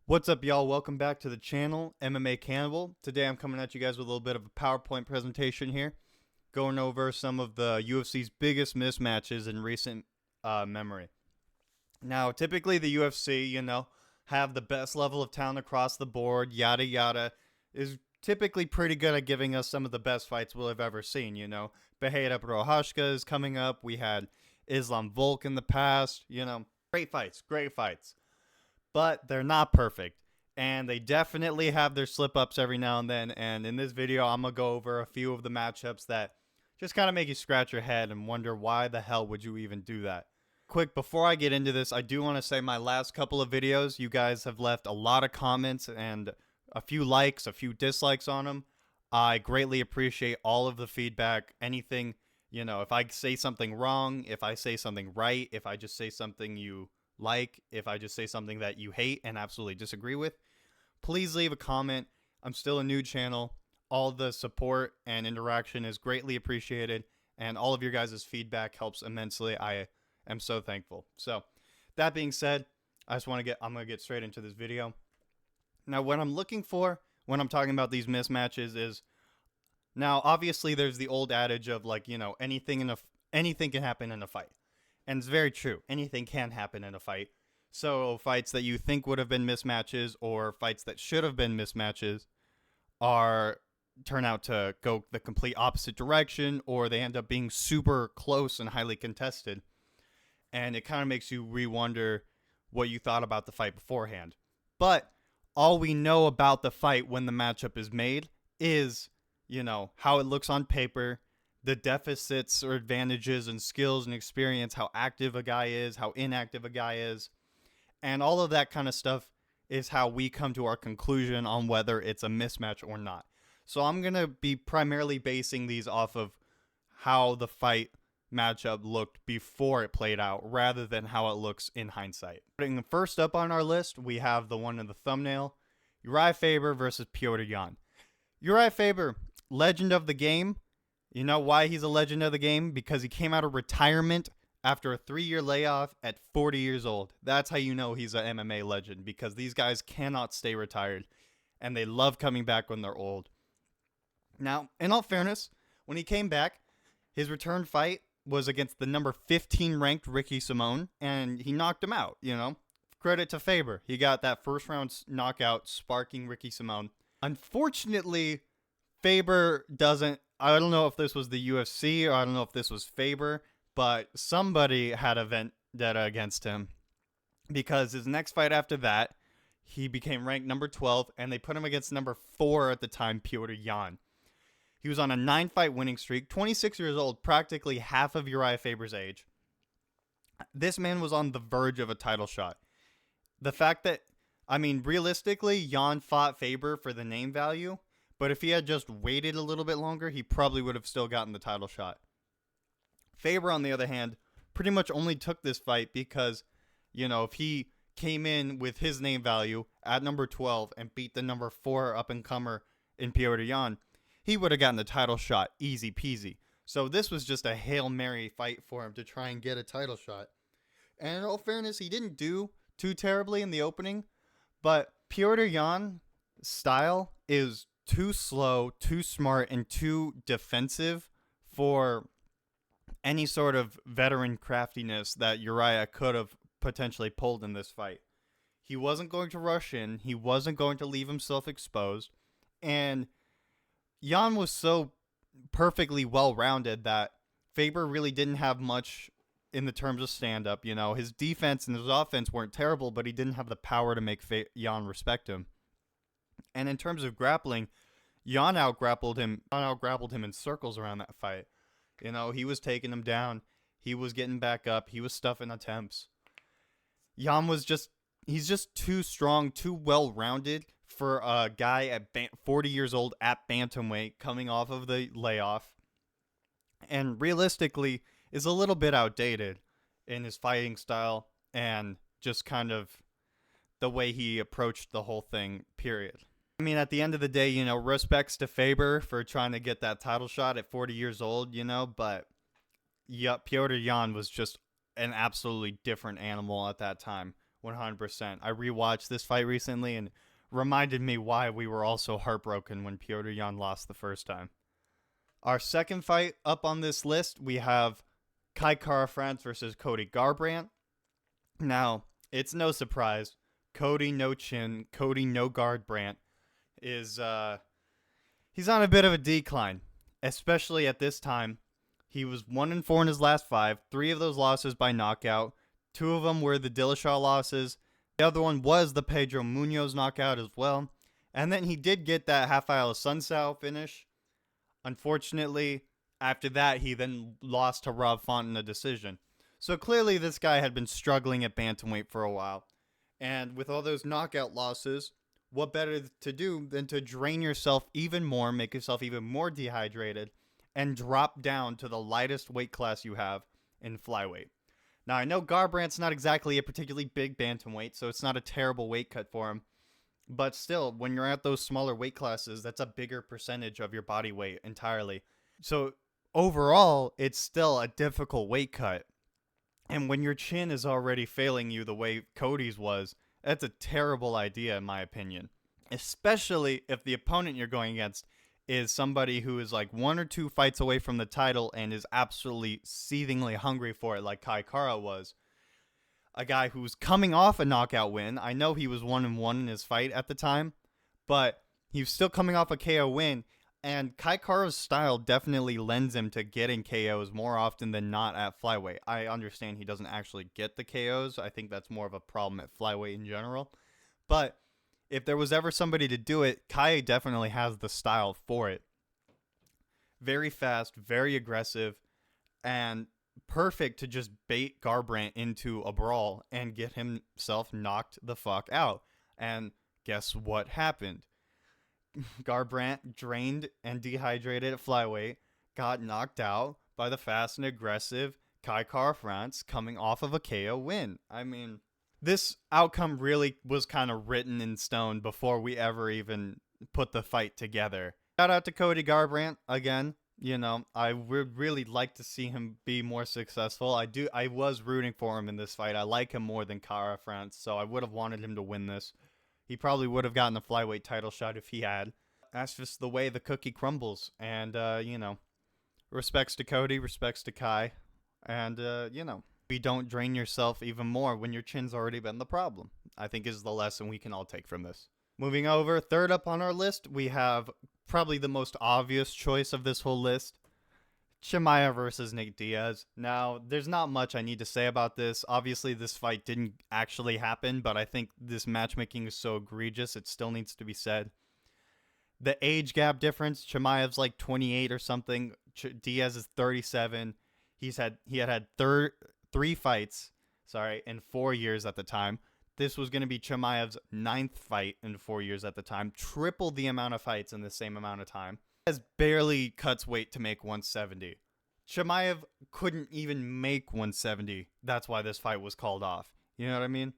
What's up, y'all? Welcome back to the channel, MMA Cannibal. Today I'm coming at you guys with a little bit of a PowerPoint presentation here, going over some of the UFC's biggest mismatches in recent memory. Now, typically the UFC, have the best level of talent across the board, yada yada, is typically pretty good at giving us some of the best fights we'll have ever seen, Beheda Prohashka is coming up. We had Islam Volk in the past, Great fights, great fights. But they're not perfect, and they definitely have their slip-ups every now and then, and in this video I'm going to go over a few of the matchups that just kind of make you scratch your head and wonder why the hell would you even do that. Quick, before I get into this, I do want to say my last couple of videos, you guys have left a lot of comments and a few likes, a few dislikes on them. I greatly appreciate all of the feedback. Anything, if I say something wrong, if I say something right, if I just say something you like, if I just say something that you hate and absolutely disagree with, please leave a comment. I'm still a new channel. All the support and interaction is greatly appreciated, and all of your guys' feedback helps immensely. I am so thankful. So that being said, I'm going to get straight into this video. Now, what I'm looking for when I'm talking about these mismatches is, now obviously there's the old adage of anything can happen in a fight. And it's very true. Anything can happen in a fight. So fights that you think would have been mismatches or fights that should have been mismatches turn out to go the complete opposite direction, or they end up being super close and highly contested. And it kind of makes you re-wonder what you thought about the fight beforehand. But all we know about the fight when the matchup is made is, how it looks on paper, the deficits or advantages and skills and experience, how active a guy is, how inactive a guy is, and all of that kind of stuff is how we come to our conclusion on whether it's a mismatch or not. So I'm going to be primarily basing these off of how the fight matchup looked before it played out rather than how it looks in hindsight. Putting first up on our list, we have the one in the thumbnail, Uriah Faber versus Petr Yan. Uriah Faber, legend of the game. You know why he's a legend of the game? Because he came out of retirement after a 3-year layoff at 40 years old. That's how you know he's an MMA legend, because these guys cannot stay retired, and they love coming back when they're old. Now, in all fairness, when he came back, his return fight was against the number 15 ranked Ricky Simón, and he knocked him out, Credit to Faber. He got that first round knockout, sparking Ricky Simón. Unfortunately, Faber doesn't, I don't know if this was the UFC or I don't know if this was Faber, but somebody had a vendetta against him, because his next fight after that, he became ranked number 12, and they put him against number 4 at the time, Petr Yan. He was on a 9-fight winning streak, 26 years old, practically half of Uriah Faber's age. This man was on the verge of a title shot. The fact that, realistically, Yan fought Faber for the name value, but if he had just waited a little bit longer, he probably would have still gotten the title shot. Faber, on the other hand, pretty much only took this fight because, if he came in with his name value at number 12 and beat the number 4 up-and-comer in Petr Yan, he would have gotten the title shot easy peasy. So this was just a Hail Mary fight for him to try and get a title shot. And in all fairness, he didn't do too terribly in the opening, but Petr Yan's style is too slow, too smart, and too defensive for any sort of veteran craftiness that Uriah could have potentially pulled in this fight. He wasn't going to rush in. He wasn't going to leave himself exposed. And Yan was so perfectly well-rounded that Faber really didn't have much in the terms of stand-up. His defense and his offense weren't terrible, but he didn't have the power to make Yan respect him. And in terms of grappling, Yan outgrappled him in circles around that fight. He was taking him down. He was getting back up. He was stuffing attempts. Yan he's just too strong, too well-rounded for a guy at 40 years old at bantamweight coming off of the layoff. And realistically, is a little bit outdated in his fighting style and just kind of the way he approached the whole thing, period. At the end of the day, respects to Faber for trying to get that title shot at 40 years old, but Petr Yan was just an absolutely different animal at that time 100%. I rewatched this fight recently and reminded me why we were all so heartbroken when Petr Yan lost the first time. Our second fight up on this list, we have Kai Kara-France versus Cody Garbrandt. Now, it's no surprise, Cody no chin, Cody no Garbrandt is he's on a bit of a decline, especially at this time. He was 1-4 in his last 5, 3 of those losses by knockout. 2 of them were the Dillashaw losses. The other one was the Pedro Munoz knockout as well. And then he did get that Rafael Sunsao finish. Unfortunately, after that, he then lost to Rob Font in a decision. So clearly this guy had been struggling at bantamweight for a while. And with all those knockout losses, what better to do than to drain yourself even more, make yourself even more dehydrated, and drop down to the lightest weight class you have in flyweight. Now, I know Garbrandt's not exactly a particularly big bantamweight, so it's not a terrible weight cut for him. But still, when you're at those smaller weight classes, that's a bigger percentage of your body weight entirely. So overall, it's still a difficult weight cut. And when your chin is already failing you the way Cody's was, that's a terrible idea in my opinion. Especially if the opponent you're going against is somebody who is like 1 or 2 fights away from the title and is absolutely seethingly hungry for it like Kai Kara was. A guy who's coming off a knockout win. I know he was 1-1 in his fight at the time, but he's still coming off a KO win. And Kai Kara's style definitely lends him to getting KOs more often than not at flyweight. I understand he doesn't actually get the KOs. I think that's more of a problem at flyweight in general. But if there was ever somebody to do it, Kai definitely has the style for it. Very fast, very aggressive, and perfect to just bait Garbrandt into a brawl and get himself knocked the fuck out. And guess what happened? Garbrandt, drained and dehydrated at flyweight, got knocked out by the fast and aggressive Kai Kara-France coming off of a KO win. I mean, this outcome really was kind of written in stone before we ever even put the fight together. Shout out to Cody Garbrandt again. You know, I would really like to see him be more successful. I was rooting for him in this fight. I like him more than Kara-France, so I would have wanted him to win this. He probably would have gotten a flyweight title shot if he had. That's just the way the cookie crumbles. And, you know, respects to Cody, respects to Kai. And, you know, you don't drain yourself even more when your chin's already been the problem, I think is the lesson we can all take from this. Moving over, third up on our list, we have probably the most obvious choice of this whole list. Chimaev versus Nate Diaz. Now, there's not much I need to say about this. Obviously, this fight didn't actually happen, but I think this matchmaking is so egregious, it still needs to be said. The age gap difference, Chimaev's like 28 or something. Diaz is 37. He had 3 fights, in 4 years at the time. This was going to be Chimaev's 9th fight in 4 years at the time. Triple the amount of fights in the same amount of time. Diaz barely cuts weight to make 170. Chimaev couldn't even make 170. That's why this fight was called off. You know what I mean?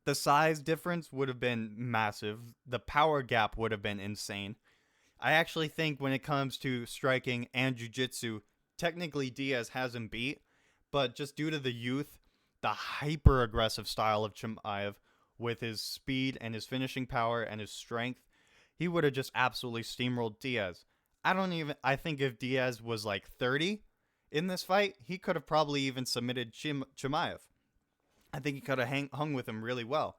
The size difference would have been massive. The power gap would have been insane. I actually think when it comes to striking and jiu-jitsu, technically Diaz has him beat, but just due to the youth, the hyper-aggressive style of Chimaev with his speed and his finishing power and his strength, he would have just absolutely steamrolled Diaz. I think if Diaz was like 30 in this fight, he could have probably even submitted Chimaev. I think he could have hung with him really well.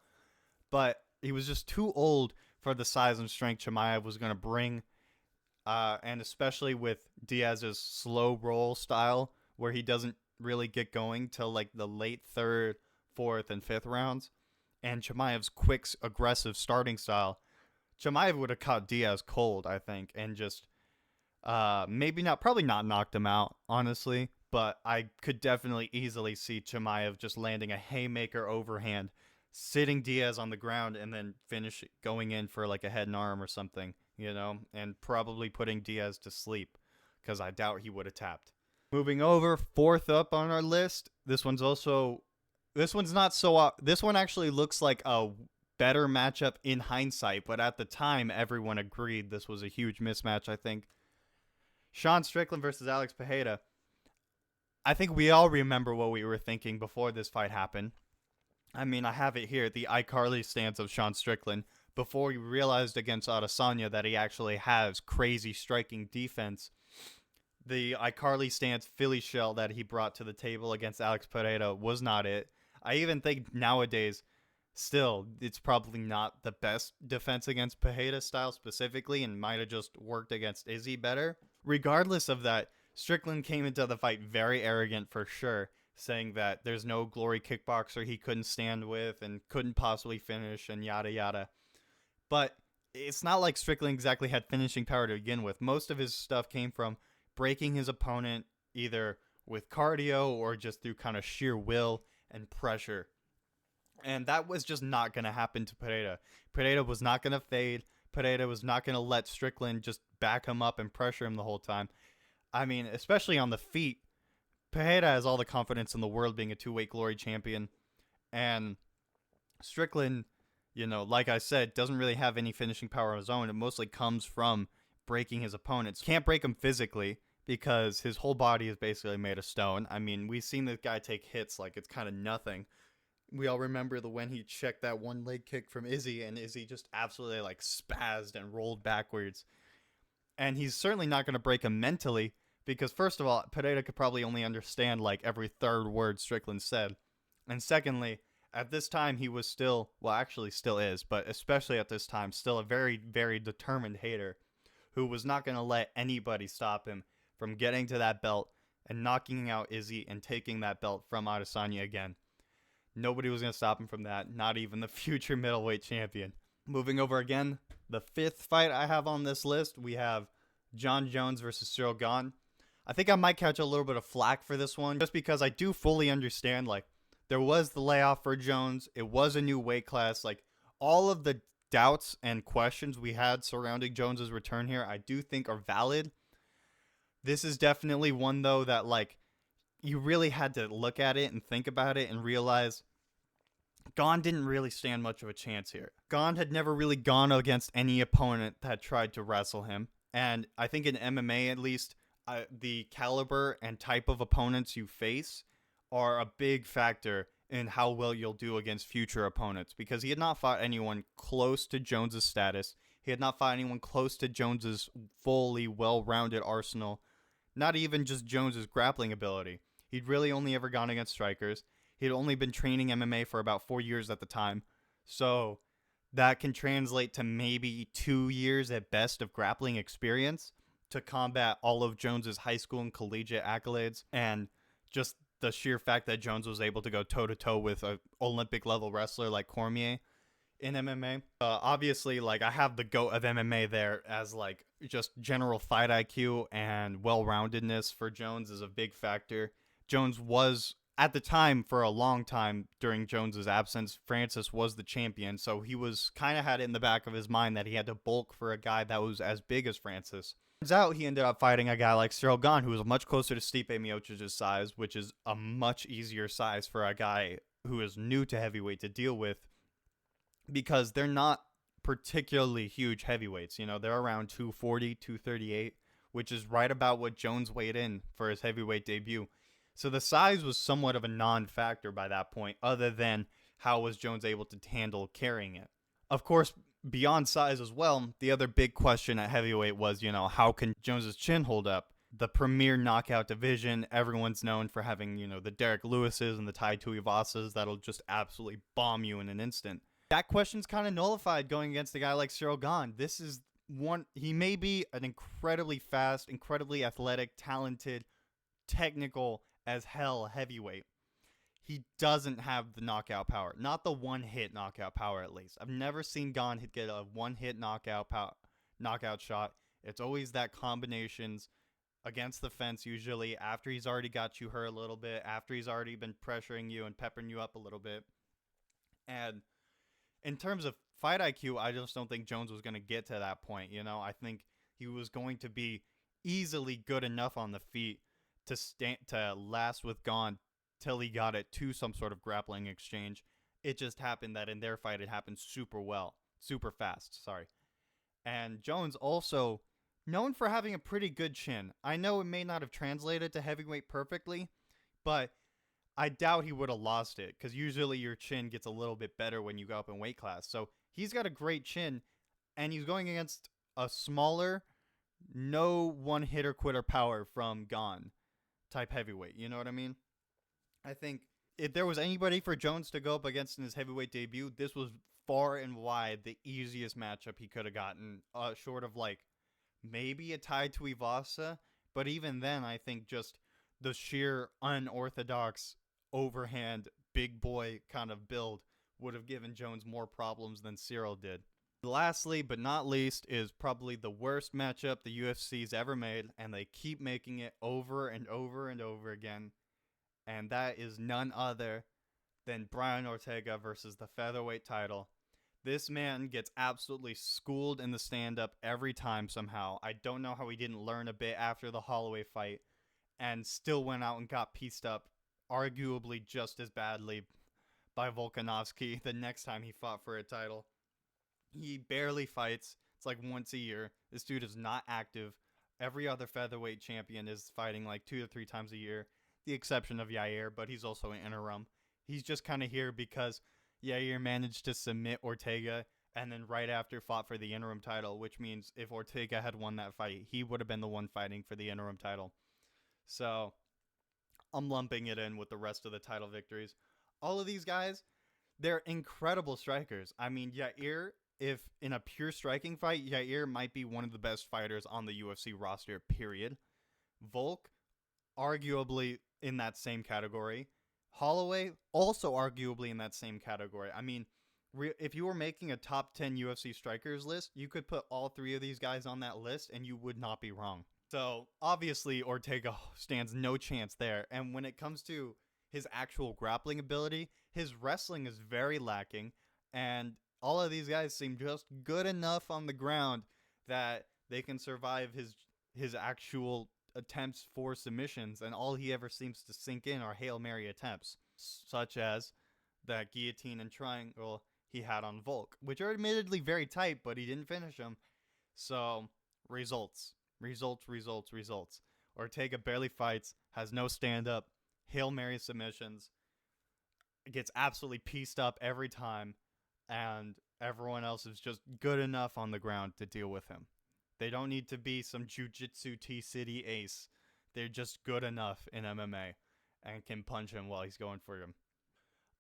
But he was just too old for the size and strength Chimaev was going to bring. And especially with Diaz's slow roll style, where he doesn't really get going till like the late 3rd, 4th, and 5th rounds. And Chimaev's quick, aggressive starting style. Chimaev would have caught Diaz cold, I think, and just probably not knocked him out, honestly. But I could definitely easily see Chimaev just landing a haymaker overhand, sitting Diaz on the ground, and then going in for like a head and arm or something, you know, and probably putting Diaz to sleep, because I doubt he would have tapped. Moving over, 4th up on our list. This one actually looks like a better matchup in hindsight, but at the time, everyone agreed this was a huge mismatch, I think. Sean Strickland versus Alex Pereira. I think we all remember what we were thinking before this fight happened. I mean, I have it here, the iCarly stance of Sean Strickland. Before he realized against Adesanya that he actually has crazy striking defense, the iCarly stance Philly shell that he brought to the table against Alex Pereira was not it. I even think nowadays, still, it's probably not the best defense against Pereira style specifically, and might have just worked against Izzy better. Regardless of that, Strickland came into the fight very arrogant for sure, saying that there's no glory kickboxer he couldn't stand with and couldn't possibly finish and yada yada. But it's not like Strickland exactly had finishing power to begin with. Most of his stuff came from breaking his opponent either with cardio or just through kind of sheer will and pressure. And that was just not going to happen to Pereira. Pereira was not going to fade. Pereira was not going to let Strickland just back him up and pressure him the whole time. I mean, especially on the feet, Pereira has all the confidence in the world being a two-weight glory champion. And Strickland, like I said, doesn't really have any finishing power of his own. It mostly comes from breaking his opponents. Can't break him physically because his whole body is basically made of stone. I mean, we've seen this guy take hits like it's kind of nothing. We all remember when he checked that one leg kick from Izzy, and Izzy just absolutely like spazzed and rolled backwards. And he's certainly not going to break him mentally because, first of all, Pereira could probably only understand like every third word Strickland said. And secondly, at this time, he was still, well, actually still is, but especially at this time, still a very, very determined hater who was not going to let anybody stop him from getting to that belt and knocking out Izzy and taking that belt from Adesanya again. Nobody was going to stop him from that, not even the future middleweight champion. Moving over again, the fifth fight I have on this list, we have Jon Jones versus Ciryl Gane. I think I might catch a little bit of flack for this one, just because I do fully understand, like, there was the layoff for Jones, it was a new weight class, like, all of the doubts and questions we had surrounding Jones's return here, I do think are valid. This is definitely one, though, that, like, you really had to look at it and think about it and realize Gane didn't really stand much of a chance here. Gane had never really gone against any opponent that tried to wrestle him. And I think in MMA, at least, the caliber and type of opponents you face are a big factor in how well you'll do against future opponents. Because he had not fought anyone close to Jones's status. He had not fought anyone close to Jones's fully well-rounded arsenal. Not even just Jones's grappling ability. He'd really only ever gone against strikers. He'd only been training MMA for about 4 years at the time. So that can translate to maybe 2 years at best of grappling experience to combat all of Jones's high school and collegiate accolades. And just the sheer fact that Jones was able to go toe-to-toe with an Olympic-level wrestler like Cormier in MMA. Obviously, like, I have the GOAT of MMA there as, like, just general fight IQ and well-roundedness for Jones is a big factor. Jones was, at the time, for a long time during Jones's absence, Francis was the champion, so he was kind of had it in the back of his mind that he had to bulk for a guy that was as big as Francis. Turns out he ended up fighting a guy like Ciryl Gane, who was much closer to Stipe Miocic's size, which is a much easier size for a guy who is new to heavyweight to deal with, because they're not particularly huge heavyweights. They're around 240, 238, which is right about what Jones weighed in for his heavyweight debut. So the size was somewhat of a non-factor by that point, other than how was Jones able to handle carrying it. Of course, beyond size as well, the other big question at heavyweight was, how can Jones's chin hold up? The premier knockout division, everyone's known for having, the Derek Lewises and the Tai Tuivasas that'll just absolutely bomb you in an instant. That question's kind of nullified going against a guy like Ciryl Gane. This is one, he may be an incredibly fast, incredibly athletic, talented, technical as hell heavyweight. He doesn't have the knockout power. Not the one-hit knockout power, at least. I've never seen Gane get a one-hit knockout shot. It's always that combinations against the fence, usually after he's already got you hurt a little bit, after he's already been pressuring you and peppering you up a little bit. And in terms of fight IQ, I just don't think Jones was going to get to that point. I think he was going to be easily good enough on the feet to last with Gane till he got it to some sort of grappling exchange. It just happened that in their fight it happened super fast, sorry. And Jones also known for having a pretty good chin. I know it may not have translated to heavyweight perfectly, but I doubt he would have lost it because usually your chin gets a little bit better when you go up in weight class. So he's got a great chin, and he's going against a smaller, no one hitter quitter power from Gone type heavyweight. You know what I mean? I think if there was anybody for Jones to go up against in his heavyweight debut, this was far and wide the easiest matchup he could have gotten, short of like maybe a tie to Ivasa. But even then, I think just the sheer unorthodox overhand big boy kind of build would have given Jones more problems than Cyril did. Lastly, but not least, is probably the worst matchup the UFC's ever made, and they keep making it over and over and over again. And that is none other than Brian Ortega versus the featherweight title. This man gets absolutely schooled in the stand-up every time somehow. I don't know how he didn't learn a bit after the Holloway fight and still went out and got pieced up, arguably just as badly by Volkanovski the next time he fought for a title. He barely fights. It's like once a year. This dude is not active. Every other featherweight champion is fighting like 2 to 3 times a year, the exception of Yair, but he's also an interim. He's just kind of here because Yair managed to submit Ortega and then right after fought for the interim title, which means if Ortega had won that fight, he would have been the one fighting for the interim title. So I'm lumping it in with the rest of the title victories. All of these guys, they're incredible strikers. I mean, Yair, if in a pure striking fight, Yair might be one of the best fighters on the UFC roster, period. Volk, arguably in that same category. Holloway, also arguably in that same category. I mean, if you were making a top 10 UFC strikers list, you could put all 3 of these guys on that list and you would not be wrong. So, obviously, Ortega stands no chance there. And when it comes to his actual grappling ability, his wrestling is very lacking. And all of these guys seem just good enough on the ground that they can survive his actual attempts for submissions, and all he ever seems to sink in are Hail Mary attempts, such as that guillotine and triangle he had on Volk, which are admittedly very tight, but he didn't finish them. So, results. Ortega barely fights, has no stand-up, Hail Mary submissions, gets absolutely pieced up every time, and everyone else is just good enough on the ground to deal with him. They don't need to be some jiu-jitsu T-City ace. They're just good enough in MMA and can punch him while he's going for him.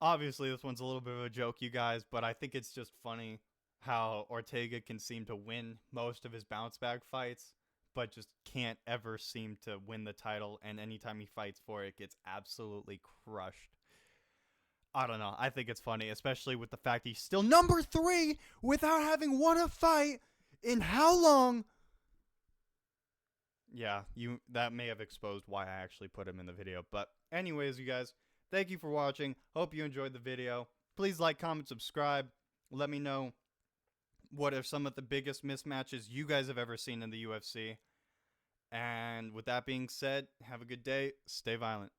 Obviously, this one's a little bit of a joke, you guys, but I think it's just funny how Ortega can seem to win most of his bounce-back fights, but just can't ever seem to win the title, and anytime he fights for it, gets absolutely crushed. I don't know. I think it's funny, especially with the fact he's still number 3 without having won a fight in how long? Yeah, that may have exposed why I actually put him in the video. But anyways, you guys, thank you for watching. Hope you enjoyed the video. Please like, comment, subscribe. Let me know what are some of the biggest mismatches you guys have ever seen in the UFC. And with that being said, have a good day. Stay violent.